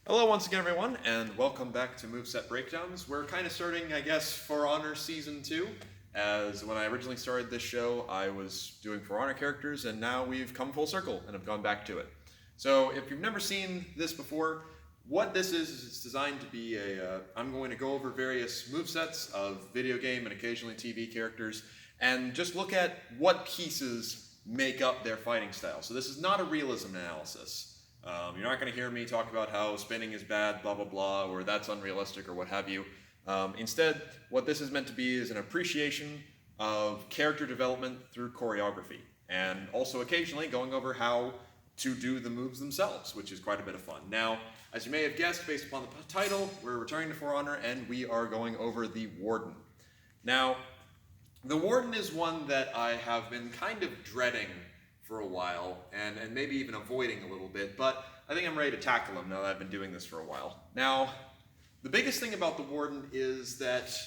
Hello once again everyone, and welcome back to Moveset Breakdowns. We're kind of starting, I guess, For Honor Season 2, as when I originally started this show, I was doing For Honor characters, and now we've come full circle and have gone back to it. So if you've never seen this before, what this is it's designed to be I'm going to go over various movesets of video game and occasionally TV characters, and just look at what pieces make up their fighting style. So this is not a realism analysis. You're not going to hear me talk about how spinning is bad, blah, blah, blah, or that's unrealistic, or what have you. Instead, what this is meant to be is an appreciation of character development through choreography, and also occasionally going over how to do the moves themselves, which is quite a bit of fun. Now, as you may have guessed, based upon the title, we're returning to For Honor, and we are going over the Warden. Now, the Warden is one that I have been kind of dreading for a while, and maybe even avoiding a little bit, but I think I'm ready to tackle him now that I've been doing this for a while. Now, the biggest thing about the Warden is that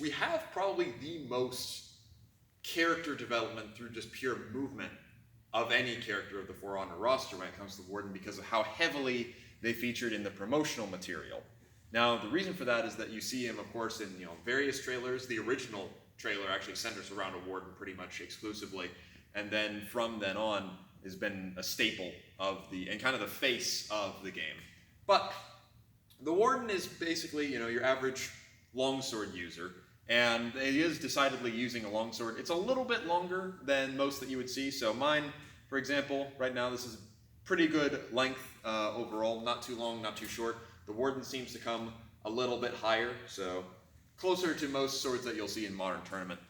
we have probably the most character development through just pure movement of any character of the For Honor roster when it comes to the Warden, because of how heavily they featured in the promotional material. Now, the reason for that is that you see him, of course, in various trailers. The original trailer actually centers around a Warden pretty much exclusively, and then from then on has been a staple of and kind of the face of the game. But the Warden is basically, your average longsword user, and it is decidedly using a longsword. It's a little bit longer than most that you would see, so mine, for example, right now this is pretty good length overall, not too long, not too short. The Warden seems to come a little bit higher, so closer to most swords that you'll see in Modern Tournament.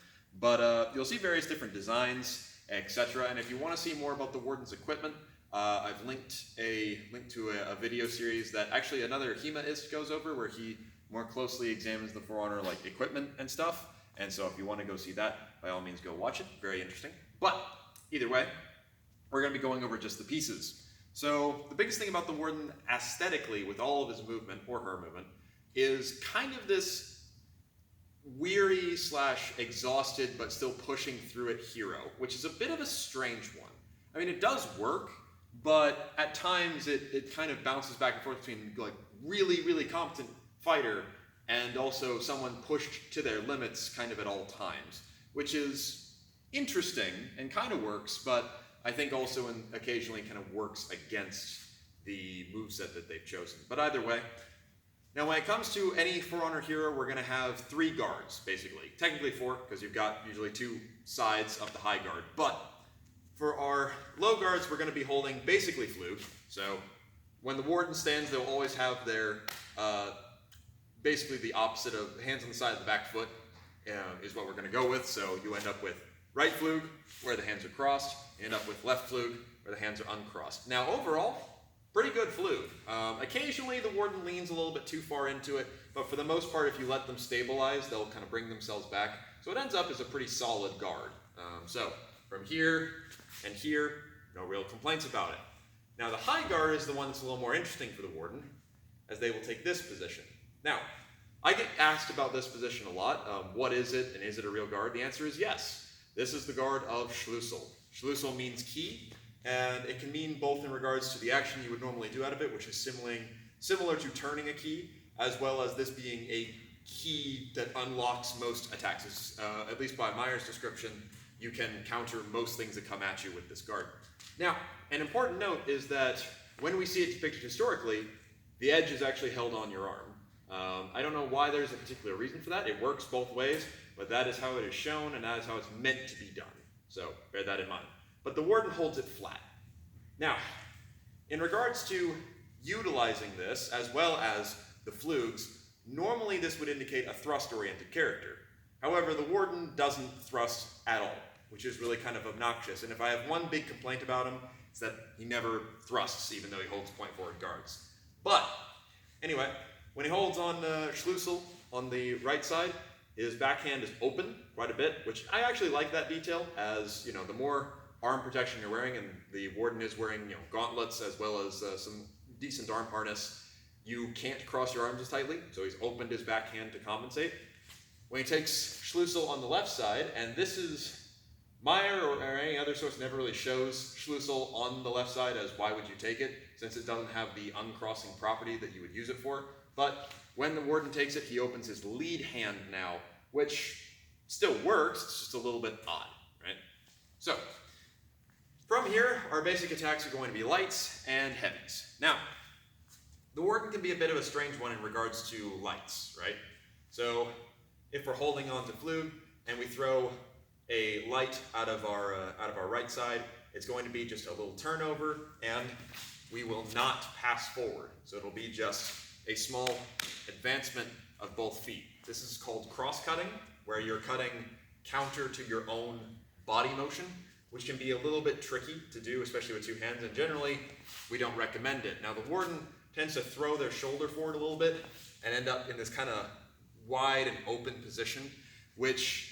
But you'll see various different designs, etc. And if you want to see more about the Warden's equipment, I've linked to a video series that actually another HEMAist goes over, where he more closely examines the For Honor equipment and stuff. And so if you want to go see that, by all means go watch it. Very interesting. But either way, we're going to be going over just the pieces. So the biggest thing about the Warden aesthetically, with all of his movement, or her movement, is kind of this weary / exhausted but still pushing through it hero, which is a bit of a strange one. I mean, it does work, but at times it kind of bounces back and forth between really competent fighter and also someone pushed to their limits kind of at all times, which is interesting and kind of works, but I think also occasionally kind of works against the moveset that they've chosen. But either way, now when it comes to any For Honor hero, we're going to have 3 guards, basically. Technically 4, because you've got usually 2 sides of the high guard. But for our low guards, we're going to be holding basically flute. So when the Warden stands, they'll always have their, basically the opposite of hands on the side of the back foot is what we're going to go with. So you end up with right flug, where the hands are crossed. You end up with left flug, where the hands are uncrossed. Now overall, pretty good flug. Occasionally the Warden leans a little bit too far into it, but for the most part, if you let them stabilize, they'll kind of bring themselves back. So it ends up as a pretty solid guard. So from here and here, no real complaints about it. Now the high guard is the one that's a little more interesting for the Warden, as they will take this position. Now, I get asked about this position a lot. What is it, and is it a real guard? The answer is yes. This is the guard of Schlüssel. Schlüssel means key, and it can mean both in regards to the action you would normally do out of it, which is similar to turning a key, as well as this being a key that unlocks most attacks. At least by Meyer's description, you can counter most things that come at you with this guard. Now, an important note is that when we see it depicted historically, the edge is actually held on your arm. I don't know why there's a particular reason for that. It works both ways, but that is how it is shown, and that is how it's meant to be done. So bear that in mind. But the Warden holds it flat. Now, in regards to utilizing this, as well as the flugs, normally this would indicate a thrust-oriented character. However, the Warden doesn't thrust at all, which is really kind of obnoxious. And if I have one big complaint about him, it's that he never thrusts, even though he holds point forward guards. But, anyway, when he holds on Schlüssel on the right side, his backhand is open quite a bit, which I actually like that detail, as, the more arm protection you're wearing, and the Warden is wearing, gauntlets as well as some decent arm harness, you can't cross your arms as tightly, so he's opened his backhand to compensate. When he takes Schlüssel on the left side, and this is Meyer or any other source never really shows Schlussel on the left side as why would you take it, since it doesn't have the uncrossing property that you would use it for. But when the Warden takes it, he opens his lead hand now, which still works, it's just a little bit odd, right? So, from here, our basic attacks are going to be lights and heavies. Now, the Warden can be a bit of a strange one in regards to lights, right? So, if we're holding on to Flug and we throw a light out of our right side, it's going to be just a little turnover and we will not pass forward. So it'll be just a small advancement of both feet. This is called cross-cutting, where you're cutting counter to your own body motion, which can be a little bit tricky to do, especially with two hands, and generally we don't recommend it. Now the Warden tends to throw their shoulder forward a little bit and end up in this kind of wide and open position, which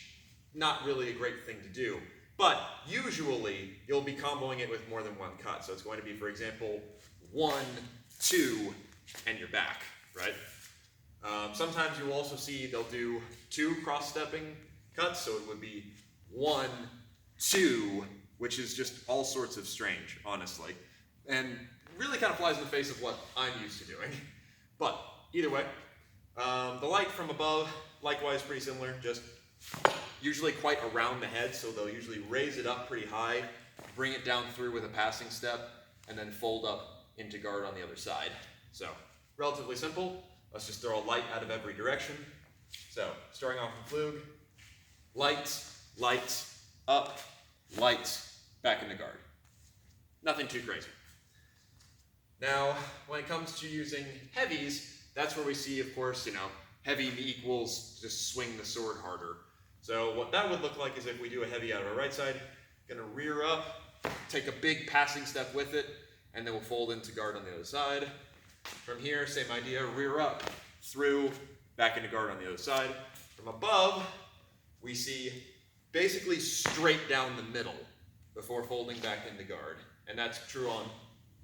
not really a great thing to do. But usually you'll be comboing it with more than one cut. So it's going to be, for example, 1, 2, and you're back, right? Sometimes you'll also see they'll do 2 cross-stepping cuts, so it would be 1, 2, which is just all sorts of strange, honestly. And really kind of flies in the face of what I'm used to doing. But either way, the light from above, likewise pretty similar, just usually quite around the head, so they'll usually raise it up pretty high, bring it down through with a passing step, and then fold up into guard on the other side. So, relatively simple. Let's just throw a light out of every direction. So, starting off with Flug, lights, lights, up, lights, back into guard. Nothing too crazy. Now, when it comes to using heavies, that's where we see, of course, heavy equals just swing the sword harder. So what that would look like is if we do a heavy out of our right side, gonna rear up, take a big passing step with it, and then we'll fold into guard on the other side. From here, same idea, rear up, through, back into guard on the other side. From above, we see basically straight down the middle before folding back into guard. And that's true on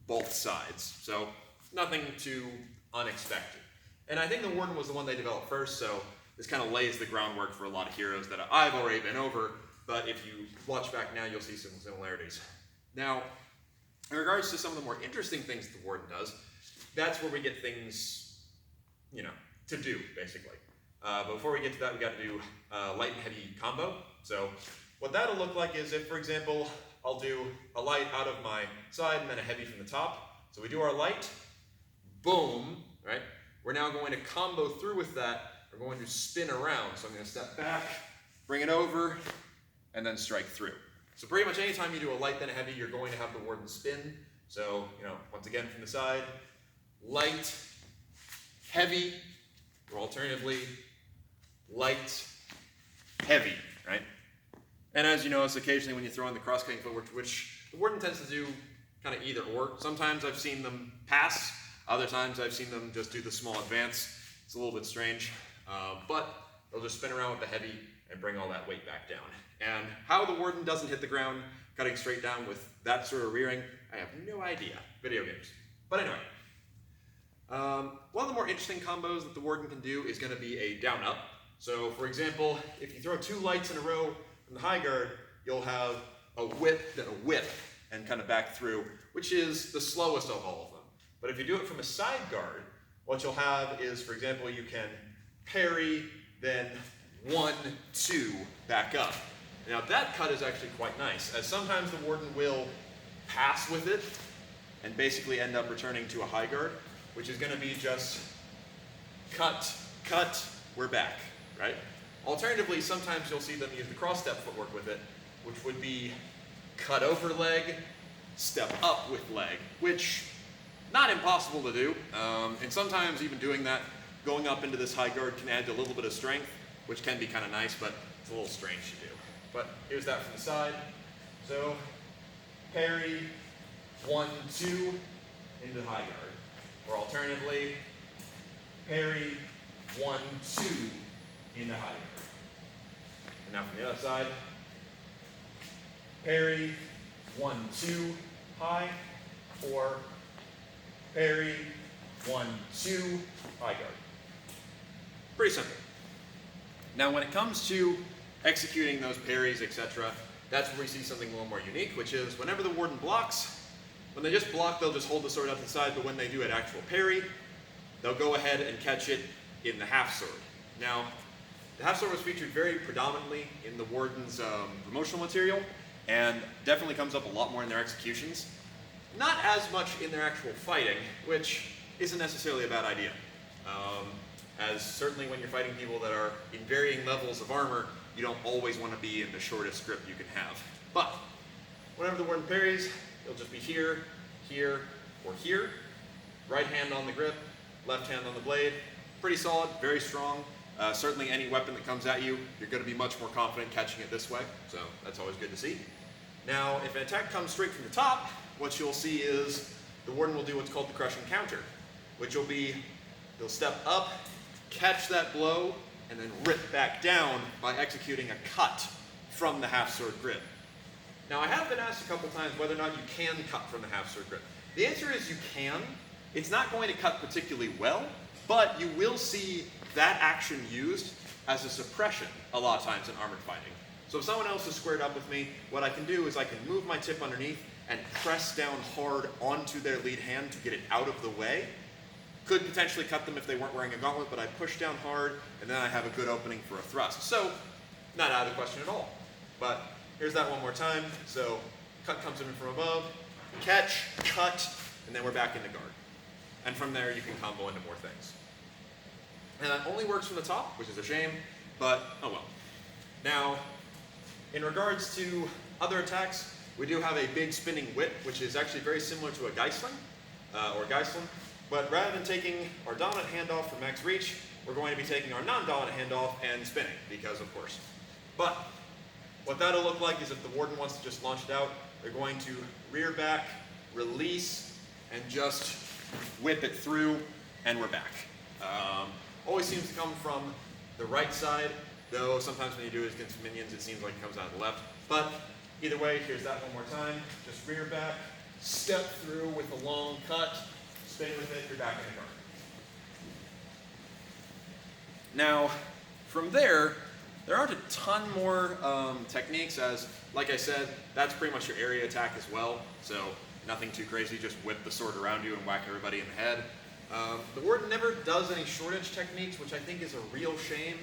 both sides. So nothing too unexpected. And I think the Warden was the one they developed first, so this kind of lays the groundwork for a lot of heroes that I've already been over, but if you watch back now, you'll see some similarities. Now, in regards to some of the more interesting things the Warden does, that's where we get things, to do, basically. But before we get to that, we got to do light and heavy combo. So what that'll look like is if, for example, I'll do a light out of my side and then a heavy from the top. So we do our light, boom, right? We're now going to combo through with that. We're going to spin around. So I'm going to step back, bring it over, and then strike through. So pretty much anytime you do a light then a heavy, you're going to have the Warden spin. So, once again from the side, light, heavy, or alternatively, light, heavy, right? And as you notice, occasionally when you throw in the cross-cutting footwork, which the Warden tends to do kind of either or. Sometimes I've seen them pass, other times I've seen them just do the small advance. It's a little bit strange, but they'll just spin around with the heavy and bring all that weight back down. And how the Warden doesn't hit the ground cutting straight down with that sort of rearing, I have no idea. Video games. But anyway, one of the more interesting combos that the Warden can do is going to be a down-up. So, for example, if you throw 2 lights in a row from the high guard, you'll have a whip, then a whip, and kind of back through, which is the slowest of all of them. But if you do it from a side guard, what you'll have is, for example, you can parry, then 1, 2, back up. Now that cut is actually quite nice, as sometimes the Warden will pass with it and basically end up returning to a high guard, which is going to be just cut, cut, we're back, right? Alternatively, sometimes you'll see them use the cross-step footwork with it, which would be cut over leg, step up with leg, which not impossible to do, and sometimes even doing that, going up into this high guard can add a little bit of strength, which can be kind of nice, but it's a little strange to do. But here's that from the side. So, parry, 1, 2, into high guard. Or alternatively, parry, 1, 2, into high guard. And now from the other side, parry, 1, 2, high, or parry, 1, 2, high guard. Pretty simple. Now when it comes to executing those parries, etc., that's where we see something a little more unique, which is whenever the Warden blocks, when they just block, they'll just hold the sword out to the side, but when they do an actual parry, they'll go ahead and catch it in the half sword. Now, the half sword was featured very predominantly in the Warden's promotional material, and definitely comes up a lot more in their executions. Not as much in their actual fighting, which isn't necessarily a bad idea. As certainly when you're fighting people that are in varying levels of armor, you don't always want to be in the shortest grip you can have. But whenever the Warden parries, it'll just be here, here, or here. Right hand on the grip, left hand on the blade. Pretty solid, very strong. Certainly any weapon that comes at you, you're going to be much more confident catching it this way, so that's always good to see. Now, if an attack comes straight from the top, what you'll see is the Warden will do what's called the crushing counter, which will be, he'll step up, catch that blow, and then rip back down by executing a cut from the half-sword grip. Now, I have been asked a couple times whether or not you can cut from the half-sword grip. The answer is you can. It's not going to cut particularly well, but you will see that action used as a suppression a lot of times in armored fighting. So if someone else is squared up with me, what I can do is I can move my tip underneath and press down hard onto their lead hand to get it out of the way. Could potentially cut them if they weren't wearing a gauntlet, but I push down hard, and then I have a good opening for a thrust. So, not out of the question at all. But here's that one more time. So, cut comes in from above, catch, cut, and then we're back into guard. And from there, you can combo into more things. And that only works from the top, which is a shame, but oh well. Now, in regards to other attacks, we do have a big spinning whip, which is actually very similar to a Geisling, or Geislin. But rather than taking our dominant handoff for max reach, we're going to be taking our non-dominant handoff and spinning, because of course. But what that'll look like is if the Warden wants to just launch it out, they're going to rear back, release, and just whip it through, and we're back. Always seems to come from the right side, though sometimes when you do it against minions, it seems like it comes out of the left. But either way, here's that one more time. Just rear back, step through with a long cut, spin with it, you're back in the guard. Now, from there aren't a ton more techniques as, like I said, that's pretty much your area attack as well. So nothing too crazy, just whip the sword around you and whack everybody in the head. The Warden never does any short edge techniques, which I think is a real shame.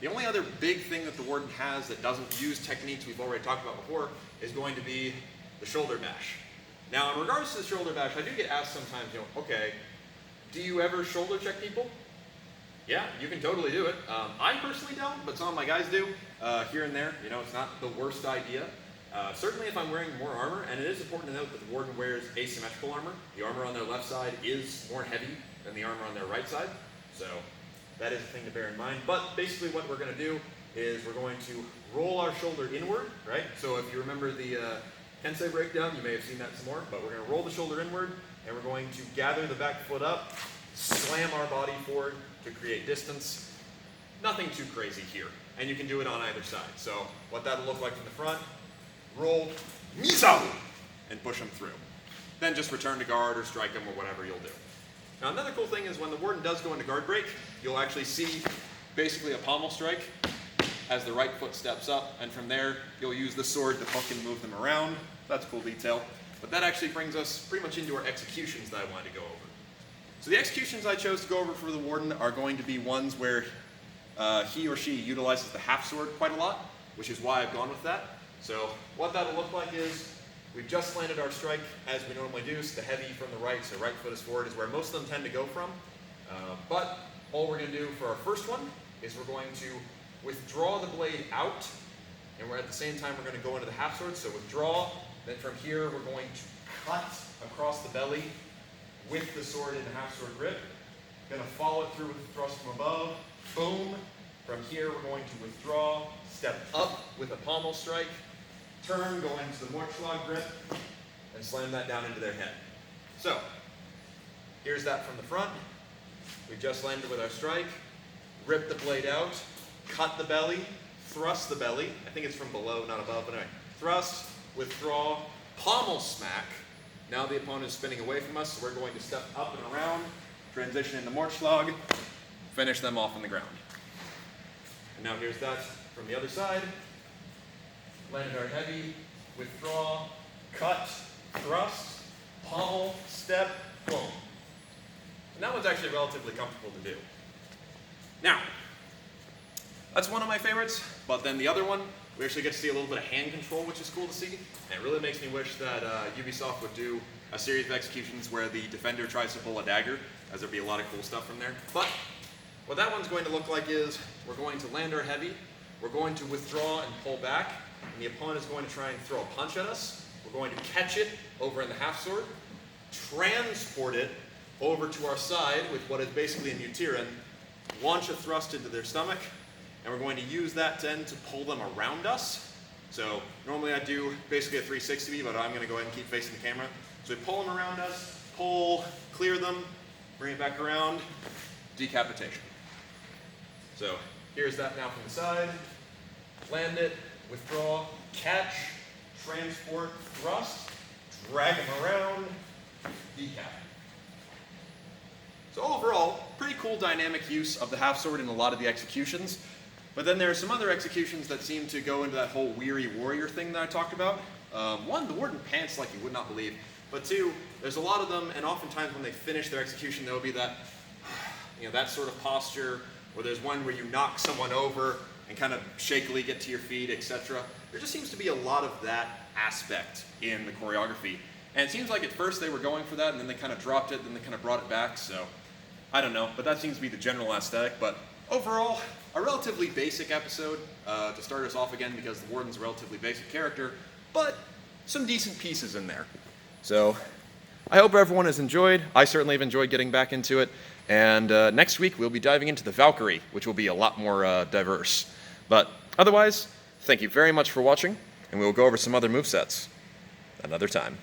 The only other big thing that the Warden has that doesn't use techniques we've already talked about before is going to be the shoulder bash. Now, in regards to the shoulder bash, I do get asked sometimes, okay, do you ever shoulder check people? Yeah, you can totally do it. I personally don't, but some of my guys do, here and there. It's not the worst idea. Certainly if I'm wearing more armor, and it is important to note that the Warden wears asymmetrical armor. The armor on their left side is more heavy than the armor on their right side, so that is a thing to bear in mind. But basically what we're going to do is we're going to roll our shoulder inward, right? So if you remember the Tensei breakdown, you may have seen that some more, but we're going to roll the shoulder inward, and we're going to gather the back foot up, slam our body forward to create distance. Nothing too crazy here, and you can do it on either side. So what that'll look like from the front, roll, miso, and push them through. Then just return to guard or strike them or whatever you'll do. Now another cool thing is when the Warden does go into guard break, you'll actually see basically a pommel strike as the right foot steps up, and from there you'll use the sword to hook and move them around. That's a cool detail. But that actually brings us pretty much into our executions that I wanted to go over. So the executions I chose to go over for the Warden are going to be ones where he or she utilizes the half sword quite a lot, which is why I've gone with that. So what that'll look like is we've just landed our strike as we normally do, so the heavy from the right, so right foot is forward, is where most of them tend to go from. But all we're going to do for our first one is we're going to withdraw the blade out, and we're at the same time we're going to go into the half sword, so withdraw, then from here we're going to cut across the belly with the sword in the half sword grip. Going to follow it through with the thrust from above, boom. From here we're going to withdraw, step up with a pommel strike, turn, go into the Mortschlag grip, and slam that down into their head. So, here's that from the front. We just landed with our strike, rip the blade out, cut the belly, thrust the belly. I think it's from below, not above, but anyway. Thrust, withdraw, pommel smack. Now the opponent is spinning away from us, so we're going to step up and around, transition into Mortschlag, finish them off on the ground. And now here's that from the other side. landed our heavy, withdraw, cut, thrust, pommel, step, boom. And that one's actually relatively comfortable to do. Now, that's one of my favorites, but then the other one, we actually get to see a little bit of hand control, which is cool to see. And it really makes me wish that Ubisoft would do a series of executions where the defender tries to pull a dagger, as there'd be a lot of cool stuff from there. But what that one's going to look like is we're going to land our heavy, we're going to withdraw and pull back, and the opponent is going to try and throw a punch at us. We're going to catch it over in the half sword, transport it over to our side with what is basically a Mutiran, launch a thrust into their stomach, and we're going to use that then to pull them around us. So normally I do basically a 360, but I'm going to go ahead and keep facing the camera. So we pull them around us, pull, clear them, bring it back around, decapitation. So here's that now from the side. Land it, withdraw, catch, transport, thrust, drag them around, decap. So overall, pretty cool dynamic use of the half sword in a lot of the executions. But then there are some other executions that seem to go into that whole weary warrior thing that I talked about. One, the Warden pants like you would not believe. But two, there's a lot of them, and oftentimes when they finish their execution, there'll be that, that sort of posture, or there's one where you knock someone over and kind of shakily get to your feet, etc. There just seems to be a lot of that aspect in the choreography. And it seems like at first they were going for that, and then they kind of dropped it, then they kind of brought it back, so I don't know. But that seems to be the general aesthetic. But overall, a relatively basic episode to start us off again, because the Warden's a relatively basic character, but some decent pieces in there. So I hope everyone has enjoyed. I certainly have enjoyed getting back into it. And next week we'll be diving into the Valkyrie, which will be a lot more diverse. But otherwise, thank you very much for watching, and we'll go over some other movesets another time.